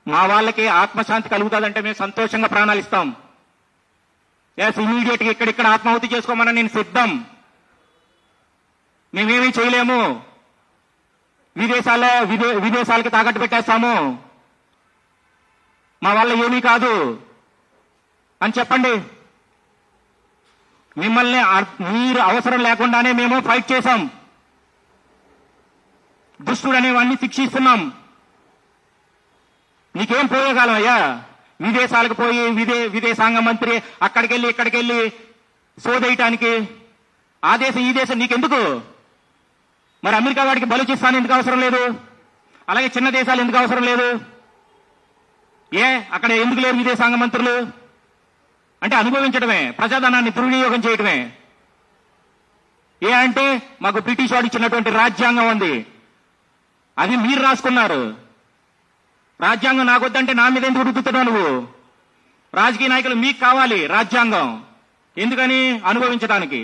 మా వాళ్ళకి ఆత్మశాంతి కలుగుతుందంటే మేము సంతోషంగా ప్రాణాలు ఇస్తాం. ఎస్, ఇమీడియట్ గా ఇక్కడిక్కడ ఆత్మాహుతి చేసుకోమని నేను సిద్ధం. మేమేమీ చేయలేము. విదేశాలకి తాకట్టు పెట్టేస్తాము, మా వల్ల ఏమీ కాదు అని చెప్పండి. మిమ్మల్ని మీరు అవసరం లేకుండానే మేము ఫైట్ చేశాం. దుష్టుడు అనేవాడిని శిక్షిస్తున్నాం. నీకేం పోయేకాలం అయ్యా? విదేశాలకు పోయి విదేశాంగ మంత్రి అక్కడికెళ్ళి ఇక్కడికెళ్ళి సోదేయటానికి ఆ దేశం ఈ దేశం నీకెందుకు? మరి అమెరికా వాడికి బలూచిస్తాన్ ఎందుకు అవసరం లేదు? అలాగే చిన్న దేశాలు ఎందుకు అవసరం లేదు? అక్కడ ఎందుకు లేరు విదేశాంగ మంత్రులు? అంటే అనుభవించడమే, ప్రజాధనాన్ని దుర్వినియోగం చేయడమే. అంటే మాకు బ్రిటిష్ వాడు ఇచ్చినటువంటి రాజ్యాంగం ఉంది, అది మీరు రాసుకున్నారు. రాజ్యాంగం నాకొద్దంటే నా మీద ఎందుకు రుద్దుతున్నావు నువ్వు? రాజకీయ నాయకులు మీకు కావాలి రాజ్యాంగం, ఎందుకని? అనుభవించడానికి.